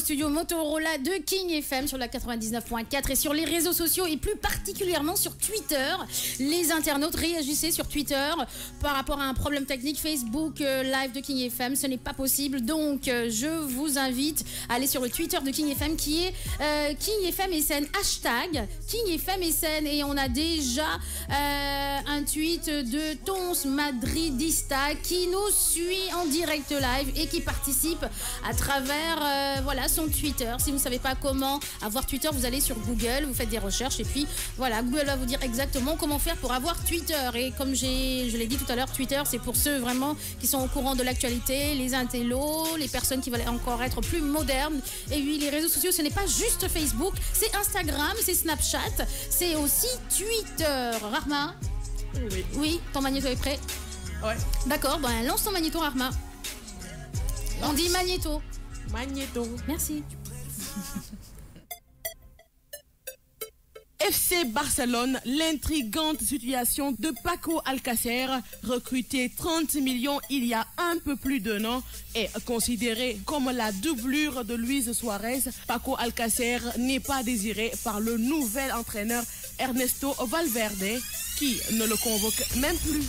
studio Motorola de King FM sur la 99.4 et sur les réseaux sociaux et plus particulièrement sur Twitter. Les internautes réagissaient sur Twitter par rapport à un problème technique Facebook live de King FM. Ce n'est pas possible, donc je vous invite à aller sur le Twitter de King FM qui est King FM SN, hashtag King FM SN, et on a déjà un tweet de Tons Madridista qui nous suit en direct live et qui participe à travers voilà, son Twitter. Si vous ne savez pas comment avoir Twitter, vous allez sur Google, vous faites des recherches et puis voilà, Google va vous dire exactement comment faire pour avoir Twitter. Et comme je l'ai dit tout à l'heure, Twitter c'est pour ceux vraiment qui sont au courant de l'actualité, les intellos, les personnes qui veulent encore être plus modernes. Et oui, les réseaux sociaux, ce n'est pas juste Facebook, c'est Instagram, c'est Snapchat, c'est aussi Twitter. Rahma? Oui. Oui, ton magnéto est prêt? Ouais. D'accord, ben lance ton magnéto, Rahma. On dit magnéto. Magnéto. Merci. FC Barcelone, l'intrigante situation de Paco Alcácer, recruté 30 millions il y a un peu plus d'un an, est considéré comme la doublure de Luis Suarez. Paco Alcácer n'est pas désiré par le nouvel entraîneur Ernesto Valverde, qui ne le convoque même plus.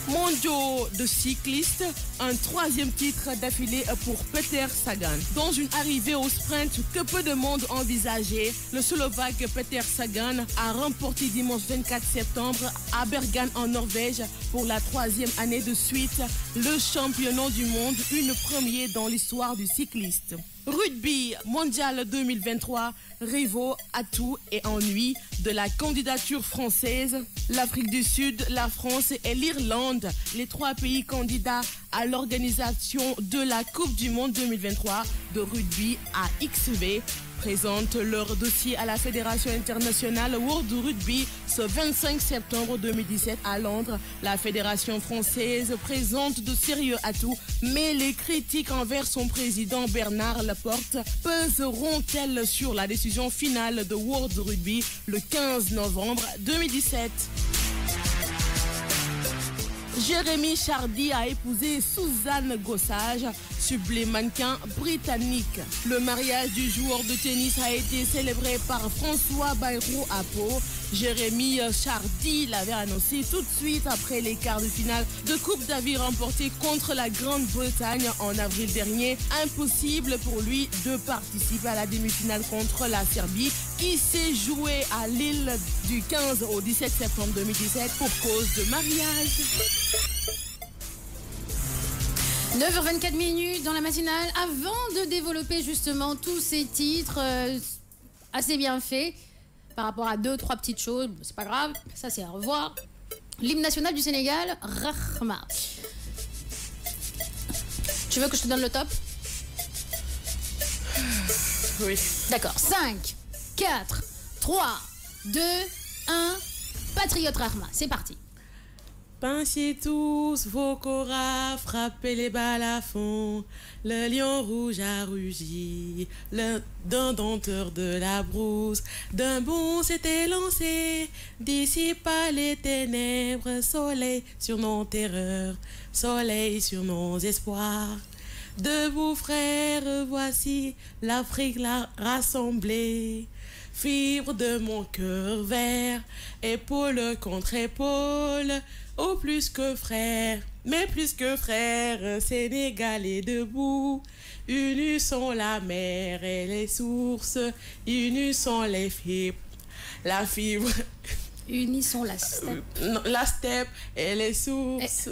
Mondiaux de cyclistes, un troisième titre d'affilée pour Peter Sagan. Dans une arrivée au sprint que peu de monde envisageait, le Slovaque Peter Sagan a remporté dimanche 24 septembre à Bergen en Norvège pour la troisième année de suite le championnat du monde, une première dans l'histoire du cycliste. Rugby mondial 2023, rivaux, atouts et ennuis de la candidature française. L'Afrique du Sud, la France et l'Irlande, les trois pays candidats à l'organisation de la Coupe du Monde 2023 de rugby à XV, présentent leur dossier à la Fédération internationale World Rugby ce 25 septembre 2017 à Londres. La Fédération française présente de sérieux atouts, mais les critiques envers son président Bernard Laporte pèseront-elles sur la décision finale de World Rugby le 15 novembre 2017? Jérémy Chardy a épousé Suzanne Gossage, sublime mannequin britannique. Le mariage du joueur de tennis a été célébré par François Bayrou à Pau. Jérémy Chardy l'avait annoncé tout de suite après les quarts de finale de Coupe Davis remportés contre la Grande-Bretagne en avril dernier. Impossible pour lui de participer à la demi-finale contre la Serbie qui s'est jouée à Lille du 15 au 17 septembre 2017 pour cause de mariage. 9h24 dans la matinale. Avant de développer justement tous ces titres assez bien faits, par rapport à 2-3 petites choses, c'est pas grave, ça c'est à revoir. L'hymne national du Sénégal, Rahma. Tu veux que je te donne le top? Oui. D'accord. 5, 4, 3, 2, 1. Patriote Rahma, c'est parti. Pincez tous vos coras, frappez les balles à fond. Le lion rouge a rugi, le denteur de la brousse. D'un bond s'était lancé, dissipa les ténèbres. Soleil sur nos terreurs, soleil sur nos espoirs. Debout frères, voici l'Afrique la rassemblée. Fibre de mon cœur vert, épaule contre épaule. Oh, plus que frère, mais plus que frère, Sénégalais debout. Unis sont la mer et les sources, unis sont les fibres, la fibre. Unis sont la steppe. La steppe et les sources.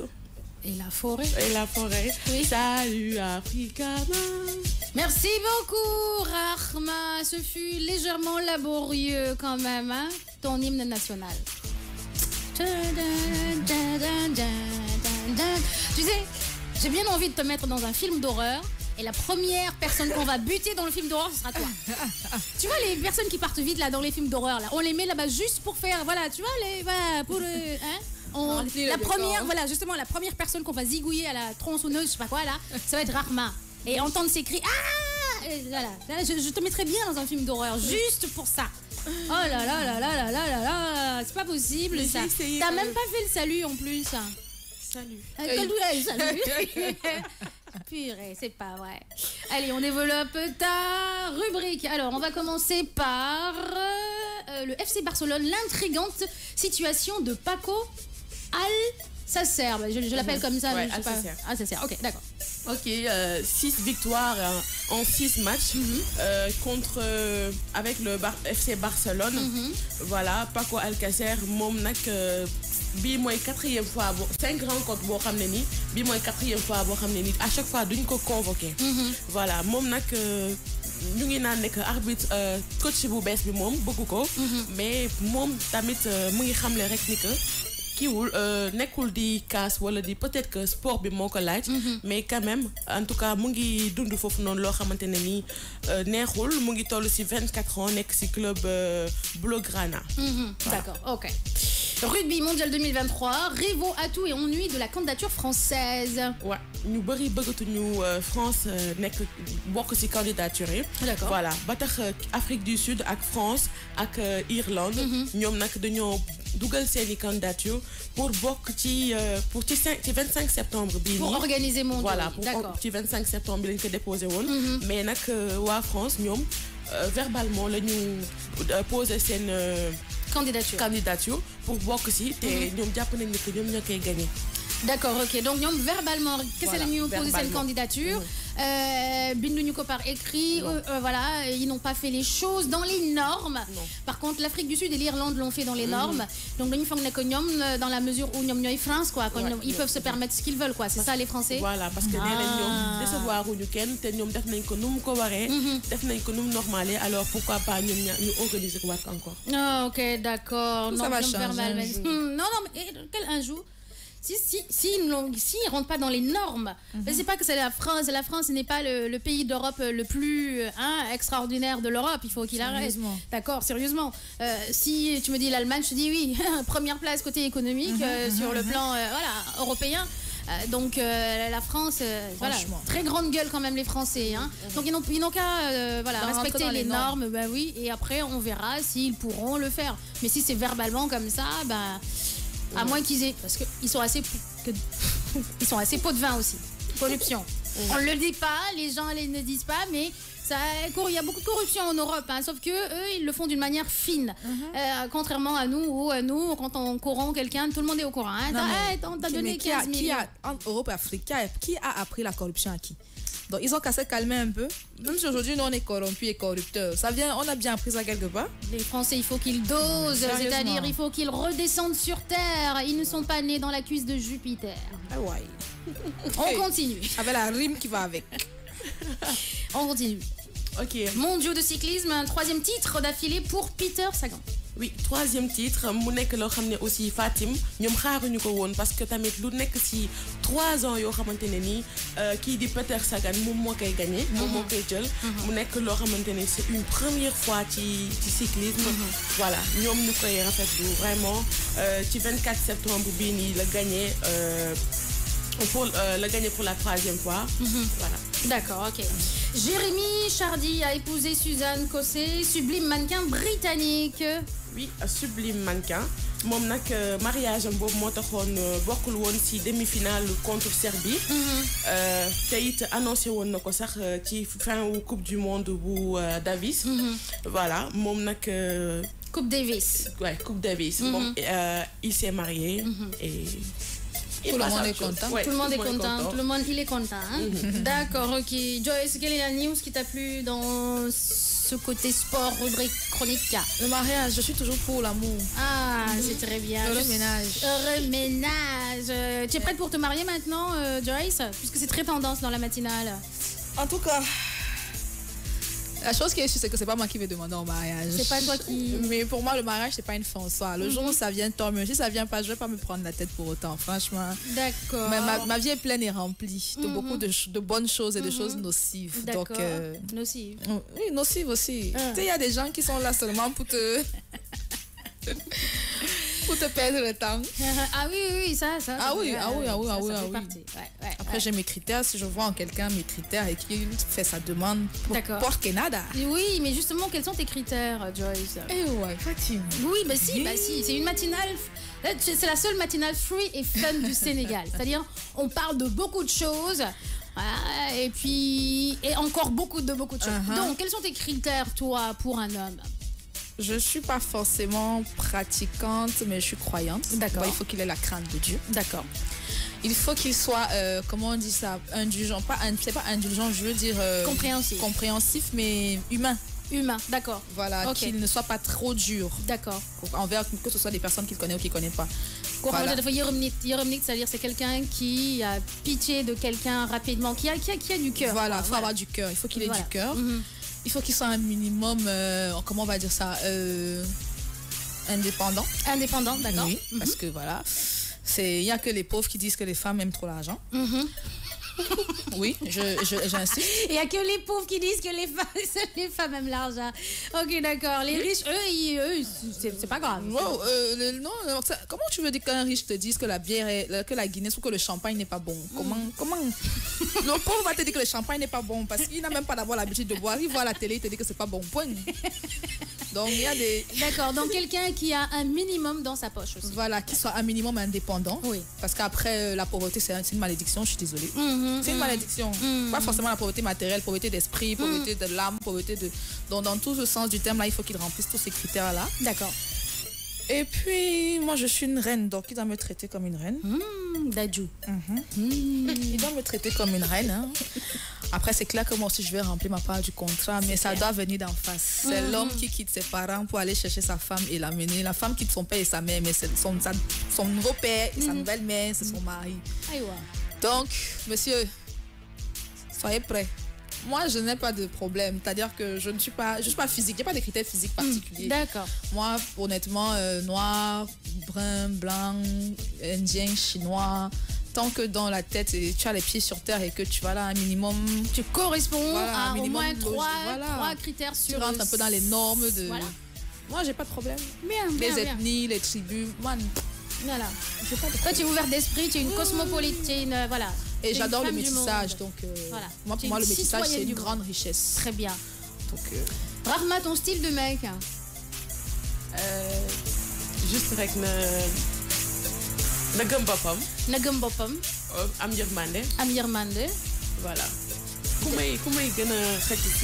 Et la forêt. Et la forêt. Oui. Salut Africana. Merci beaucoup Rahma. Ce fut légèrement laborieux quand même, hein, ton hymne national. Tu sais, j'ai bien envie de te mettre dans un film d'horreur et la première personne qu'on va buter dans le film d'horreur, ce sera toi. Tu vois les personnes qui partent vite là dans les films d'horreur là, on les met là-bas juste pour faire, voilà, tu vois les, voilà, pour hein. La première, voilà, justement la première personne qu'on va zigouiller à la tronçonneuse, je sais pas quoi là, ça va être Rahma. Et entendre ses cris, ah, et voilà, là, je te mettrais bien dans un film d'horreur juste pour ça. Oh là là là là là là là là, c'est pas possible ça. T'as même pas fait le salut en plus. Salut. Salut. Purée, c'est pas vrai. Allez, on développe ta rubrique. Alors, on va commencer par le FC Barcelone, l'intrigante situation de Paco Alcácer. Je l'appelle comme ça. Ouais, mais je sais pas. Alcácer. Alcácer, ok, d'accord. Ok, 6 victoires en 6 matchs contre avec le FC Barcelone. Voilà, Paco Alcácer moom nag bii mooy 4e fois 5 rencontres boo xam ne nii bii mooy 4e fois boo xam ne nii à chaque fois duñ ko convoqué. Voilà, moom nag ñu ngi naan ne que arbitre coach bu bees bi moom bëgg ko. Mais moom tamit mu ngi xamle rek ni que. kiiwul nekkul di kaas wala di peut-être que sport bi moo ko laaj. Mais quand même en tout cas mu ngi dund foofu noonu loo xamante ne nii neexul mu ngi toll ci 24 ans nekk ci club Blaugrana. D'accord, ok. Rugby mondial 2023, rêve, atout et ennui de la candidature française. Ouais, ñu bëri bëggatuñu France nekk bokk ci candidature yi. D'accord. Voilà ba tax Afrique du Sud ak France ak Irlande. ñoom nag dañoo dugal seeni candidature pour bokk ci 25 septembre bii nii. Pour organiser mondial. Voilà, d'accord. ci 25 septembre bi lañ ko déposé woon. Mais nag waa France ñoom verbalement la ñu posé seen candidature pour bokk ci te ñoom jàpp nañ ne que ñoom ñoo koy gagné. D'accord, ok. Donc, ñoom verbalement, qu'est-ce que nous posé cette candidature binduñu ko par écrit, voilà, ils n'ont pas fait les choses dans les normes. Par contre, l'Afrique du Sud et l'Irlande l'ont fait dans les normes. Donc, dañu foog ne que ñoom dans la mesure où ñoom ñooy France, quoi, ils peuvent se permettre ce qu'ils veulent, quoi. C'est ça les Français. Voilà, parce que nee nañ ñoom décevoir wuñu kenn te ñoom def nañ ko nu mu ko waree. def nañ ko nu mu normalé, alors pourquoi pas ñoom ñu organiser ko waat encore. Ah, ok, d'accord. Ça va changer. Non, mais quel un jour. S'ils ne rentrent pas dans les normes, c'est pas que c'est la France. La France n'est pas le pays d'Europe le plus extraordinaire de l'Europe. Il faut qu'il arrête. D'accord, sérieusement. Si tu me dis l'Allemagne, je te dis oui. Première place côté économique sur le plan européen. Donc la France, voilà, très grande gueule quand même les Français. Hein. Donc ils n'ont qu'à respecter les normes. Bah oui, et après on verra s'ils pourront le faire. Mais si c'est verbalement comme ça, bah... À moins qu'ils aient... Parce qu'ils sont assez... Ils sont assez pots de vin aussi. Corruption. On ne le dit pas, les gens ne disent pas, mais il y a beaucoup de corruption en Europe. Hein, sauf qu'eux, ils le font d'une manière fine. Contrairement à nous, quand on corrompt quelqu'un, tout le monde est au courant. Hein. T'as donné 15 millions. En Europe et Afrique, qui a appris la corruption à qui? Donc ils ont qu'à se calmer un peu. Même si aujourd'hui nous on est corrompus et corrupteurs, ça vient, on a bien appris ça quelque part. Les Français, il faut qu'ils dosent, c'est-à-dire il faut qu'ils redescendent sur terre. Ils ne sont pas nés dans la cuisse de Jupiter. Ah ouais. On continue. Avec la rime qui va avec. On continue. Ok. Mondiaux de cyclisme, un 3e titre d'affilée pour Peter Sagan. Oui, 3e titre mu nekk loo xam ne aussi Fatim ñoom xaaruñu ko woon parce que tamit lu nekk ci 3 ans yoo xamante ne nii kii di Peter Sagan moom moo koy gagné. moom moo koy jël. mu nekk loo xamante ne c'est une première fois ci cyclisme. Voilà ñoom ñu koy rafetlu vraiment ci 24 septembre bii nii la gagné. Le gagner pour la 3e fois. Voilà. D'accord, ok. Jérémy Chardy a épousé Suzanne Cossé, sublime mannequin britannique. Oui, sublime mannequin. Moom nag mariage am boobu moo taxoon bokkul woon ci demi-finale contre Serbie. te it annoncé woon na ko sax ci fin wu coupe du monde bu Davis. Voilà moom nag. Coupe Davis. Ouais, coupe Davis. Moom il s'est marié et. Tout le monde est content. Ouais, tout le monde est content. Tout le monde, il est content. Hein? D'accord, ok. Joyce, quelle est la news qui t'a plu dans ce côté sport, rubrique chronique? Le mariage, je suis toujours pour l'amour. Ah, c'est très bien. Heureux ménage. Heureux ménage. Tu es prête pour te marier maintenant, Joyce? Puisque c'est très tendance dans la matinale. En tout cas... La chose qui est sûre, c'est que c'est pas moi qui vais demander au mariage. C'est pas toi qui... Mais pour moi, le mariage, c'est pas une fin en soi. Le jour où ça vient, tant mieux. Si ça vient pas, je vais pas me prendre la tête pour autant, franchement. D'accord. Mais ma vie est pleine et remplie de beaucoup de bonnes choses et de choses nocives. D'accord. Donc, nocives. Oui, nocives aussi. Tu sais, il y a des gens qui sont là seulement pour te... pour te perdre le temps. Ah oui, ça. Ah oui. Ouais. Après, j'ai mes critères. Si je vois en quelqu'un mes critères et qu'il fait sa demande, pour Canada. Oui, mais justement, quels sont tes critères, Joyce? Eh ouais, Fatim. Oui, bah si. C'est une matinale... C'est la seule matinale free et fun du Sénégal. C'est-à-dire, on parle de beaucoup de choses. Et puis, et encore beaucoup de choses. Uh-huh. Donc, quels sont tes critères, toi, pour un homme? Je suis pas forcément pratiquante, mais je suis croyante. D'accord. Bon, il faut qu'il ait la crainte de Dieu. D'accord. Il faut qu'il soit, comment on dit ça, indulgent. C'est pas indulgent, je veux dire... Compréhensif. Compréhensif, mais humain. Humain, d'accord. Voilà, Ok. qu'il ne soit pas trop dur D'accord. envers que ce soit des personnes qu'il connaît ou qu'il ne connaît pas. Voilà. Yeromnik, c'est-à-dire c'est quelqu'un qui a pitié de quelqu'un rapidement, qui a du cœur. Voilà, il faut avoir du cœur. Il faut qu'il ait Voilà. du cœur. Mhm. Il faut qu'il soit un minimum, comment on va dire ça, indépendant. Indépendant, d'accord. Oui, parce que voilà, il n'y a que les pauvres qui disent que les femmes aiment trop l'argent. Mhm. Oui, j'insiste. Il n'y a que les pauvres qui disent que les femmes aiment l'argent. Ok, d'accord. Les riches, eux c'est pas grave. Wow, non, comment tu veux dire qu'un riche te dise que la bière, que la Guinness ou que le champagne n'est pas bon? Comment le pauvre va te dire que le champagne n'est pas bon parce qu'il n'a même pas d'avoir l'habitude de boire. Il voit la télé, il te dit que c'est pas bon. Point. Donc il y a des... D'accord, donc quelqu'un qui a un minimum dans sa poche aussi. Voilà, qui soit un minimum indépendant. Oui. Parce qu'après, la pauvreté, c'est une malédiction, je suis désolée. C'est une malédiction. Pas forcément la pauvreté matérielle, pauvreté d'esprit, pauvreté de l'âme, pauvreté de... Donc, dans tout ce sens du terme, là, il faut qu'il remplisse tous ces critères-là. D'accord. Et puis, moi, je suis une reine, donc il doit me traiter comme une reine. Dadju. Il doit me traiter comme une reine. Hein. Après, c'est clair que moi aussi, je vais remplir ma part du contrat, mais ça doit venir d'en face. C'est l'homme qui quitte ses parents pour aller chercher sa femme et l'amener. La femme quitte son père et sa mère, mais c'est son nouveau père et sa nouvelle mère, c'est son mari. Aïwa. Donc, monsieur, soyez prêts. Moi, je n'ai pas de problème. C'est-à-dire que je ne suis pas physique. Il n'y a pas de critères physiques particuliers. D'accord. Moi, honnêtement, noir, brun, blanc, indien, chinois, tant que dans la tête, tu as les pieds sur terre et que tu vas là un minimum... Tu corresponds Voilà, à un au minimum moins logique, voilà. trois critères Tu sur... rentres un peu dans les normes de... Voilà. Moi, j'ai pas de problème. Bien, Les bien, bien. ethnies, les tribus, man, Voilà. j'ai pas de Toi, problème. tu es ouvert d'esprit, tu es une cosmopolite, tu es une... Voilà. Et Tu es j'adore une le femme du métissage, monde. donc Voilà. moi, Tu es pour moi, une le métissage, c'est citoyenne une du grande monde. richesse. Très bien. Donc, Rahma, ton style de mec? Juste rek na gëm boppam Na gëm boppam, am yërmande am yërmande. voilà ku may gën a xëcc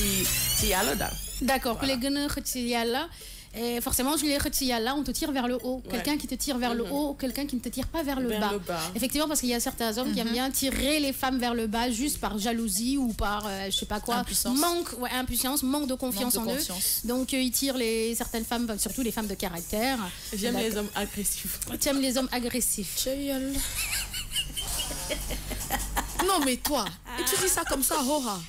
ci yàlla daal. D'accord, que les gën a xëcc ci yàlla. Et forcément, je les xëcc ci yàlla, on te tire vers le haut. Quelqu'un qui te tire vers le haut, quelqu'un qui ne te tire pas vers le bas. Effectivement, parce qu'il y a certains hommes qui aiment bien tirer les femmes vers le bas juste par jalousie ou par, je sais pas quoi, Impuissance. Impuissance, manque de confiance Manque en de eux. confiance. Donc, ils tirent certaines femmes, surtout les femmes de caractère. J'aime les hommes agressifs. Tu aimes les hommes agressifs. non, mais toi, et tu dis ça comme ça, hoha.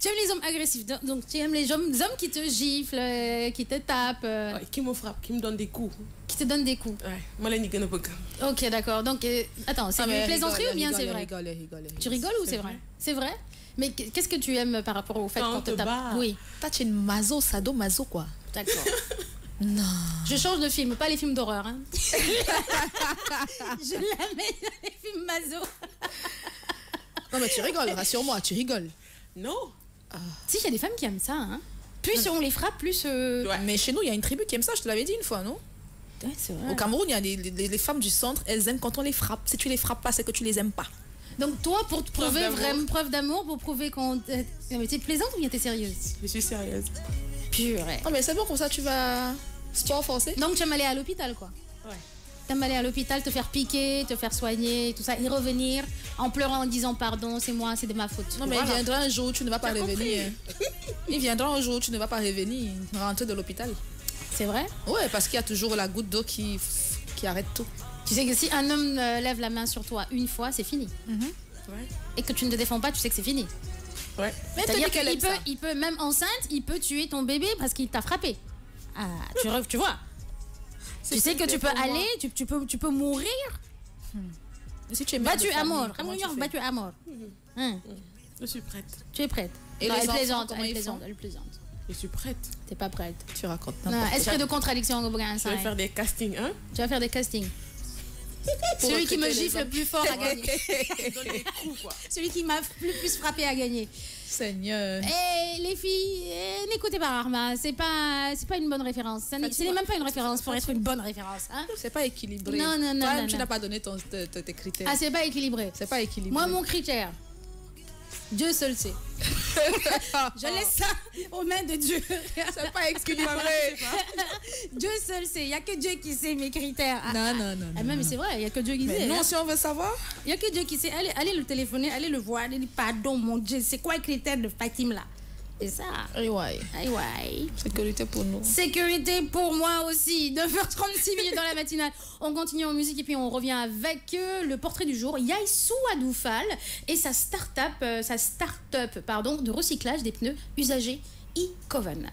Tu aimes les hommes agressifs, donc tu aimes les hommes qui te giflent, qui te tapent, Ouais, qui me frappe, qui me donne des coups. qui te donnent des coups. Ouais, ma leen ñi gën a bëgg. Ok, d'accord. Donc, attends, c'est une plaisanterie ou bien c'est vrai? Tu rigoles ou c'est vrai? C'est vrai? Mais qu'est-ce que tu aimes par rapport au fait Quand qu'on on te te tape? bat. Oui, Toi, tu es une maso, sado-maso, quoi. d'accord. Non. Je change de film, pas les films d'horreur. Hein. Je la mets dans les films maso. Non, mais tu rigoles, rassure-moi, tu rigoles. Non. Si, il y a des femmes qui aiment ça. Hein. Plus on les frappe, plus... Ouais. Mais chez nous, il y a une tribu qui aime ça, je te l'avais dit une fois, non? Ouais, c'est vrai. Au Cameroun, il y a les femmes du centre, elles aiment quand on les frappe. Si tu les frappes pas, c'est que tu les aimes pas. Donc toi, pour te prouver d'amour. vraiment preuve d'amour, pour prouver qu'on... Non, mais t'es plaisante ou bien t'es sérieuse? Je suis sérieuse. Purée. Non, mais c'est bon, comme ça, tu vas... Sport forcé? Donc tu aimes aller à l'hôpital, quoi. Ouais. T'aimes aller à l'hôpital, te faire piquer, te faire soigner, tout ça, y revenir en pleurant, en disant pardon, c'est moi, c'est de ma faute. Non, mais Voilà. il viendra un jour où tu ne vas pas T'as revenir. Il viendra un jour où tu ne vas pas revenir, rentrer de l'hôpital. C'est vrai? Ouais, parce qu'il y a toujours la goutte d'eau qui arrête tout. Tu sais que si un homme lève la main sur toi une fois, c'est fini. Ouais. Et que tu ne te défends pas, tu sais que c'est fini. Ouais. Mais t'as C'est-à-dire dit qu'elle aime ça. il peut, même enceinte, il peut tuer ton bébé parce qu'il t'a frappé. Ah, tu vois? Tu sais que tu peux aller, tu peux mourir. Mais si tu es mère Battu de à famille, mort. comment tu fais? Battu à mort. Hein, Je suis prête. tu es prête. Et Non, les elle enfants, plaisante, comment elle ils plaisante, font? elle plaisante. Je suis prête. T'es pas prête. Tu racontes Non, n'importe esprit de contradiction au brin, Je vais faire des castings, hein. Tu vas faire des castings. Pour Celui qui me recruter les gifle le hommes. plus fort a gagné. Je donne des coups, quoi. Celui qui m'a le plus frappé a gagné. Seigneur. Et les filles, n'écoutez pas Arma, c'est pas une bonne référence. Ce n'est même pas une référence pour être une bonne référence. Hein. C'est pas équilibré. Non, non, non, Toi, non, tu non. n'as pas donné tes critères. Ah, c'est pas équilibré. C'est pas équilibré. Moi, mon critère, Dieu seul sait. Je laisse ça aux mains de Dieu. C'est pas équilibré. Dieu seul sait. Il n'y a que Dieu qui sait mes critères. Non. Mais c'est vrai, il n'y a que Dieu qui sait. Non, si on veut savoir. Il n'y a que Dieu qui sait. Allez le téléphoner, allez le voir. Allez dire, pardon, mon Dieu, c'est quoi le critère de Fatim là? C'est ça. Ouais. Sécurité pour nous. Sécurité pour moi aussi. 9h36 minutes dans la matinale. On continue en musique et puis on revient avec le portrait du jour. Yaïsou Adoufal et sa start-up de recyclage des pneus usagés e-Coven.